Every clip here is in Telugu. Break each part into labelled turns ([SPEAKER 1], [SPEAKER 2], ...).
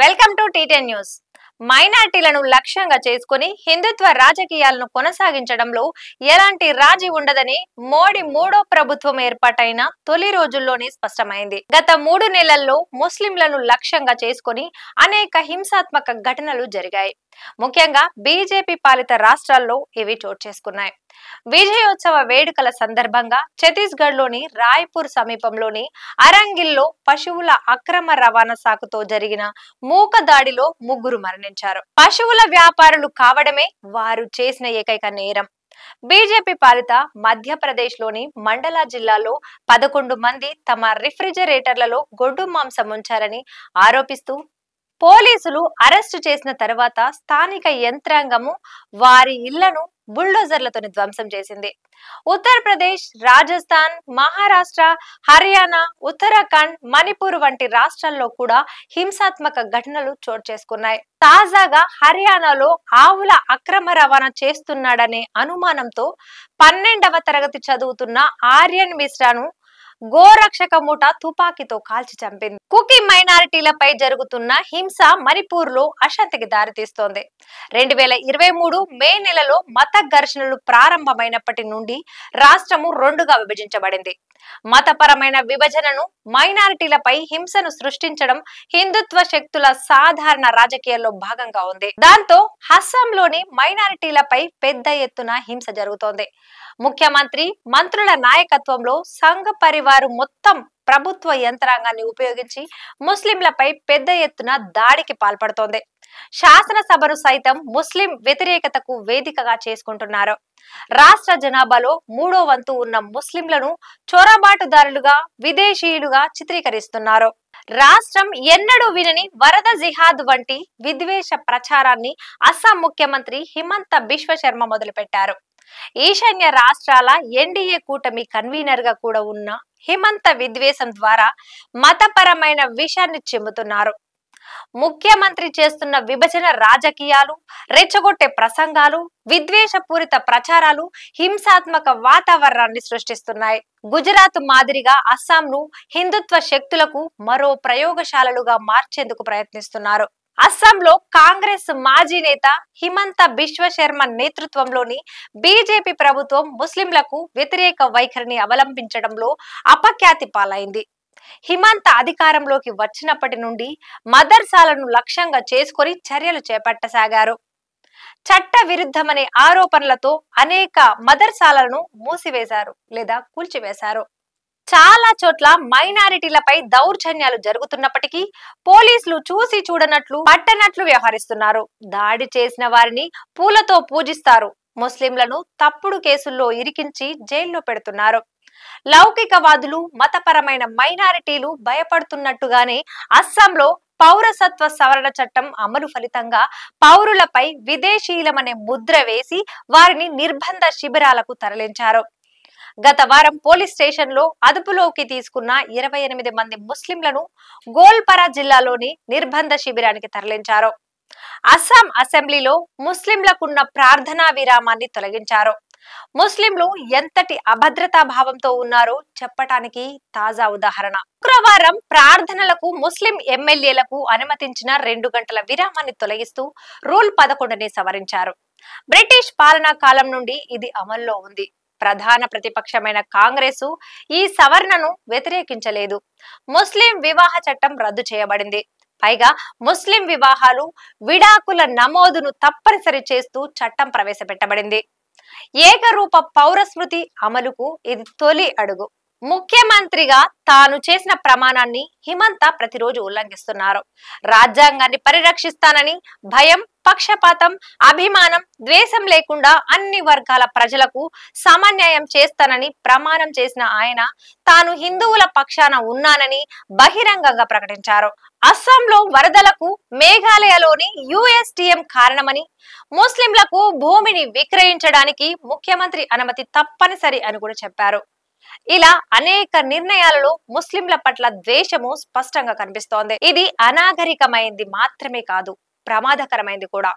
[SPEAKER 1] వెల్కమ్ టు టీ10 న్యూస్. మైనార్టీలను లక్ష్యంగా చేసుకుని హిందుత్వ రాజకీయాలను కొనసాగించడంలో ఎలాంటి రాజీ ఉండదని మోడీ మూడో ప్రభుత్వం ఏర్పాటైన తొలి రోజుల్లోనే స్పష్టమైంది. గత 3 నెలల్లో ముస్లింలను లక్ష్యంగా చేసుకుని అనేక హింసాత్మక ఘటనలు జరిగాయి. ముఖ్యంగా బీజేపీ పాలిత రాష్ట్రాల్లో ఇవి చోటు చేసుకున్నాయి. విజయోత్సవ వేడుకల సందర్భంగా ఛత్తీస్గఢ్ లోని రాయ్పూర్ సమీపంలోని అరంగిల్లో పశువుల అక్రమ రవాణా సాకుతో జరిగిన మూక దాడిలో 3 మరణించారు. పశువుల వ్యాపారులు కావడమే వారు చేసిన ఏకైక నేరం. బీజేపీ పాలిత మధ్యప్రదేశ్ లోని మండలా జిల్లాలో 11 మంది తమ రిఫ్రిజిరేటర్లలో గొడ్డు మాంసం ఉంచారని ఆరోపిస్తూ పోలీసులు అరెస్టు చేసిన తర్వాత స్థానిక యంత్రాంగము వారి ఇళ్లను బుల్డోజర్లతో ధ్వంసం చేసింది. ఉత్తరప్రదేశ్, రాజస్థాన్, మహారాష్ట్ర, హర్యానా, ఉత్తరాఖండ్, మణిపూర్ వంటి రాష్ట్రాల్లో కూడా హింసాత్మక ఘటనలు చోటు చేసుకున్నాయి. తాజాగా హర్యానాలో ఆవుల అక్రమ రవాణా చేస్తున్నాడనే అనుమానంతో 12వ తరగతి చదువుతున్న ఆర్యన్ మిశ్రాను గోరక్షక ముఠా తుపాకీతో కాల్చి చంపింది. కుకీ మైనారిటీలపై జరుగుతున్న హింస మణిపూర్ లో అశాంతికి దారితీస్తోంది. 2023 మే నెలలో మత ఘర్షణలు ప్రారంభమైనప్పటి నుండి రాష్ట్రము 2గా విభజించబడింది. మతపరమైన విభజనను, మైనారిటీలపై హింసను సృష్టించడం హిందుత్వ శక్తుల సాధారణ రాజకీయాల్లో భాగంగా ఉంది. దాంతో అస్సాంలోని మైనారిటీలపై పెద్ద ఎత్తున హింస జరుగుతోంది. ముఖ్యమంత్రి, మంత్రుల నాయకత్వంలో సంఘ పరివారు మొత్తం ప్రభుత్వ యంత్రాంగాన్ని ఉపయోగించి ముస్లింలపై పెద్ద ఎత్తున దాడికి పాల్పడుతోంది. శాసనసభను సైతం ముస్లిం వ్యతిరేకతకు వేదికగా చేసుకుంటున్నారు. రాష్ట్ర జనాభాలో 3వ వంతు ఉన్న ముస్లింలను చొరబాటుదారులుగా, విదేశీయులుగా చిత్రీకరిస్తున్నారు. రాష్ట్రం ఎన్నడూ వినని వరద జిహాద్ వంటి విద్వేష ప్రచారాన్ని అస్సాం ముఖ్యమంత్రి హిమంత బిశ్వ శర్మ మొదలుపెట్టారు. ఈశాన్య రాష్ట్రాల ఎన్డీఏ కూటమి కన్వీనర్ గా కూడా ఉన్న హిమంత విద్వేషం ద్వారా మతపరమైన విషయాన్ని చెబుతున్నారు. ముఖ్యమంత్రి చేస్తున్న విభజన రాజకీయాలు, రెచ్చగొట్టే ప్రసంగాలు, విద్వేషపూరిత ప్రచారాలు హింసాత్మక వాతావరణాన్ని సృష్టిస్తున్నాయి. గుజరాత్ మాదిరిగా అస్సాంను హిందుత్వ శక్తులకు మరో ప్రయోగశాలలుగా మార్చేందుకు ప్రయత్నిస్తున్నారు. అస్సాంలో కాంగ్రెస్ మాజీ నేత హిమంత బిశ్వ శర్మ నేతృత్వంలోని బీజేపీ ప్రభుత్వం ముస్లింలకు వ్యతిరేక వైఖరిని అవలంబించడంలో అపఖ్యాతి పాలైంది. హిమంత అధికారంలోకి వచ్చినప్పటి నుండి మదర్సాలను లక్ష్యంగా చేసుకొని చర్యలు చేపట్టసాగారు. చట్ట విరుద్ధమనే ఆరోపణలతో అనేక మదర్సాలను మూసివేశారు లేదా కూల్చివేశారు. చాలా చోట్ల మైనారిటీలపై దౌర్జన్యాలు జరుగుతున్నప్పటికీ పోలీసులు చూసి చూడనట్లు, పట్టనట్లు వ్యవహరిస్తున్నారు. దాడి చేసిన వారిని పూలతో పూజిస్తారు. ముస్లింలను తప్పుడు కేసుల్లో ఇరికించి జైల్లో పెడుతున్నారు. లౌకికవాదులు, మతపరమైన మైనారిటీలు భయపడుతున్నట్టుగానే అస్సాంలో పౌరసత్వ సవరణ చట్టం అమలు ఫలితంగా పౌరులపై విదేశీయులమనే ముద్ర వేసి వారిని నిర్బంధ శిబిరాలకు తరలించారు. గత వారం పోలీస్ స్టేషన్ లో అదుపులోకి తీసుకున్న 28 మంది ముస్లింలను గోల్పరా జిల్లాలోని నిర్బంధ శిబిరానికి తరలించారు. అస్సాం అసెంబ్లీలో ముస్లింలకున్న ప్రార్థనా విరామాన్ని తొలగించారు. ముస్లింలు ఎంతటి అభద్రతా భావంతో ఉన్నారో చెప్పటానికి తాజా ఉదాహరణ. శుక్రవారం ప్రార్థనలకు ముస్లిం ఎమ్మెల్యేలకు అనుమతించిన 2 గంటల విరామాన్ని తొలగిస్తూ రూల్ 11ని సవరించారు. బ్రిటిష్ పాలనా కాలం నుండి ఇది అమల్లో ఉంది. ప్రధాన ప్రతిపక్షమైన కాంగ్రెసు ఈ సవరణను వ్యతిరేకించలేదు. ముస్లిం వివాహ చట్టం రద్దు చేయబడింది. పైగా ముస్లిం వివాహాలు, విడాకుల నమోదును తప్పనిసరి చేస్తూ చట్టం ప్రవేశపెట్టబడింది. ఏకరూప పౌరస్మృతి అమలుకు ఇది తొలి అడుగు. ముఖ్యమంత్రిగా తాను చేసిన ప్రమాణాన్ని హిమంత ప్రతిరోజు ఉల్లంఘిస్తున్నారు. రాజ్యాంగాన్ని పరిరక్షిస్తానని భయం, పక్షపాతం, అభిమానం, ద్వేషం లేకుండా అన్ని వర్గాల ప్రజలకు సమన్యాయం చేస్తానని ప్రమాణం చేసిన ఆయన తాను హిందువుల పక్షాన ఉన్నానని బహిరంగంగా ప్రకటించారు. అస్సాంలో వరదలకు మేఘాలయలోని యుఎస్టీఎం కారణమని, ముస్లింలకు భూమిని విక్రయించడానికి ముఖ్యమంత్రి అనుమతి తప్పనిసరి అని కూడా చెప్పారు. ఇలా అనేక నిర్ణయాలలో ముస్లింల పట్ల ద్వేషము స్పష్టంగా కనిపిస్తోంది. ఇది అనాగరికమైంది మాత్రమే కాదు, ప్రమాదకరమైంది కూడా.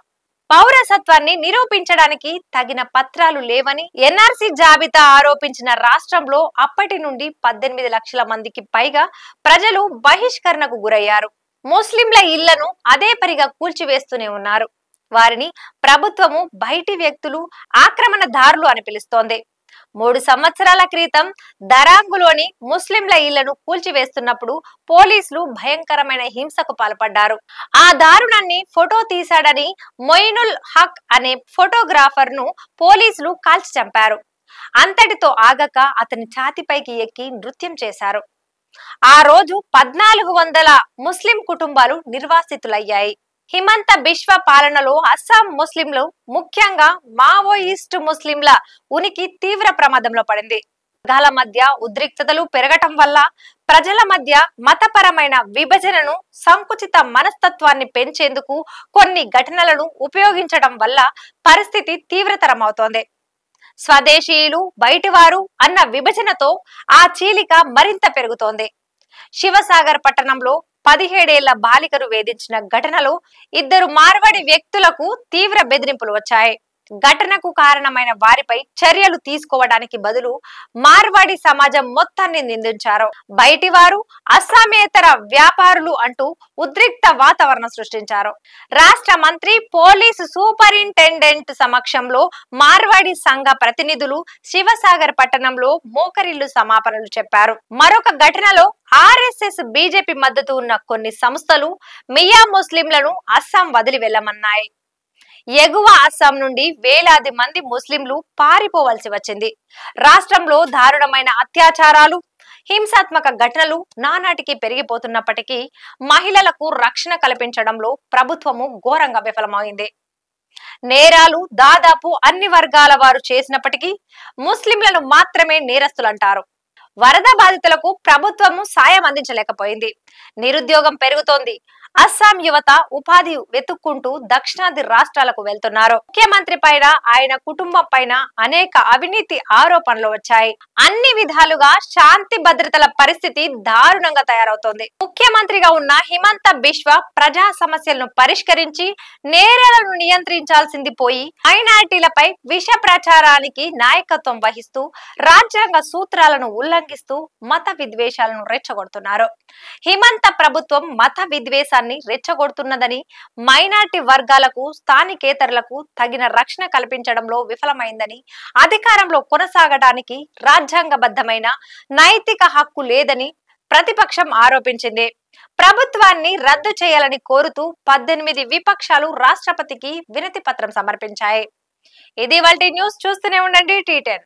[SPEAKER 1] పౌరసత్వాన్ని నిరూపించడానికి తగిన పత్రాలు లేవని ఎన్ఆర్సీ జాబితా ఆరోపించిన రాష్ట్రంలో అప్పటి నుండి 18 లక్షల మందికి పైగా ప్రజలు బహిష్కరణకు గురయ్యారు. ముస్లింల ఇళ్లను అదే పరిగా కూల్చివేస్తూనే ఉన్నారు. వారిని ప్రభుత్వము బయటి వ్యక్తులు ఆక్రమణదారులు అని పిలుస్తోంది. 3 సంవత్సరాల క్రితం దరాంగులోని ముస్లింల ఇళ్లను కూల్చివేస్తున్నప్పుడు పోలీసులు భయంకరమైన హింసకు పాల్పడ్డారు. ఆ దారుణాన్ని ఫోటో తీశాడని మొయినుల్ హక్ అనే ఫోటోగ్రాఫర్ ను పోలీసులు కాల్చి చంపారు. అంతటితో ఆగక అతని ఛాతిపైకి ఎక్కి నృత్యం చేశారు. ఆ రోజు 1400 ముస్లిం కుటుంబాలు నిర్వాసితులయ్యాయి. హిమంత బిశ్వ పాలనలో అస్సాం ముస్లింలు, ముఖ్యంగా మావోయిస్టు ముస్లింల ఉనికి తీవ్ర ప్రమాదంలో పడింది. వర్గాల మధ్య ఉద్రిక్తతలు పెరగటం వల్ల ప్రజల మధ్య మతపరమైన విభజనను, సంకుచిత మనస్తత్వాన్ని పెంచేందుకు కొన్ని ఘటనలను ఉపయోగించడం వల్ల పరిస్థితి తీవ్రతరమవుతోంది. స్వదేశీయులు, బయటివారు అన్న విభజనతో ఆ చీలిక మరింత పెరుగుతోంది. శివసాగర్ పట్టణంలో 17 ఏళ్ల బాలికను వేధించిన ఘటనలో 2 మార్వాడి వ్యక్తులకు తీవ్ర బెదిరింపులు వచ్చాయి. ఘటనకు కారణమైన వారిపై చర్యలు తీసుకోవడానికి బదులు మార్వాడి సమాజం మొత్తాన్ని నిందించారు. బయటివారు, అస్సామేతర వ్యాపారులు అంటూ ఉద్రిక్త వాతావరణం సృష్టించారు. రాష్ట్ర మంత్రి, పోలీసు సూపరింటెండెంట్ సమక్షంలో మార్వాడి సంఘ ప్రతినిధులు శివసాగర్ పట్టణంలో మోకరిల్లు సమాపనలు చెప్పారు. మరొక ఘటనలో RSS, బీజేపీ మద్దతు ఉన్న కొన్ని సంస్థలు మియా ముస్లింలను అస్సాం వదిలి వెళ్లమన్నాయి. ఎగువ అస్సాం నుండి వేలాది మంది ముస్లింలు పారిపోవలసి వచ్చింది. రాష్ట్రంలో దారుణమైన అత్యాచారాలు, హింసాత్మక ఘటనలు నానాటికి పెరిగిపోతున్నప్పటికీ మహిళలకు రక్షణ కల్పించడంలో ప్రభుత్వము ఘోరంగా విఫలమైంది. నేరాలు దాదాపు అన్ని వర్గాల వారు చేసినప్పటికీ ముస్లింలను మాత్రమే నేరస్తులంటారు. వరద బాధితులకు ప్రభుత్వము సాయం అందించలేకపోయింది. నిరుద్యోగం పెరుగుతోంది. అస్సాం యువత ఉపాధి వెతుక్కుంటూ దక్షిణాది రాష్ట్రాలకు వెళ్తున్నారు. ముఖ్యమంత్రి పైన, ఆయన కుటుంబం పైన అనేక అవినీతి ఆరోపణలు వచ్చాయి. అన్ని విధాలుగా శాంతి భద్రతల పరిస్థితి దారుణంగా తయారవుతోంది. ముఖ్యమంత్రిగా ఉన్న హిమంత బిశ్వ ప్రజా సమస్యలను పరిష్కరించి నేరాలను నియంత్రించాల్సింది పోయి మైనారిటీలపై విష ప్రచారానికి నాయకత్వం వహిస్తూ రాజ్యాంగ సూత్రాలను ఉల్లంఘిస్తూ మత విద్వేషాలను రెచ్చగొడుతున్నారు. హిమంత ప్రభుత్వం మత విద్వేషాన్ని రెచ్చగొడుతున్నదని, మైనారిటీ వర్గాలకు, స్థానికేతరులకు తగిన రక్షణ కల్పించడంలో విఫలమైందని, అధికారంలో కొనసాగడానికి రాజ్యాంగబద్ధమైన నైతిక హక్కు లేదని ప్రతిపక్షం ఆరోపించింది. ప్రభుత్వాన్ని రద్దు చేయాలని కోరుతూ 18 విపక్షాలు రాష్ట్రపతికి వినతి పత్రం సమర్పించాయి. ఇది ఇవాల్టి న్యూస్. చూస్తూనే ఉండండి T10.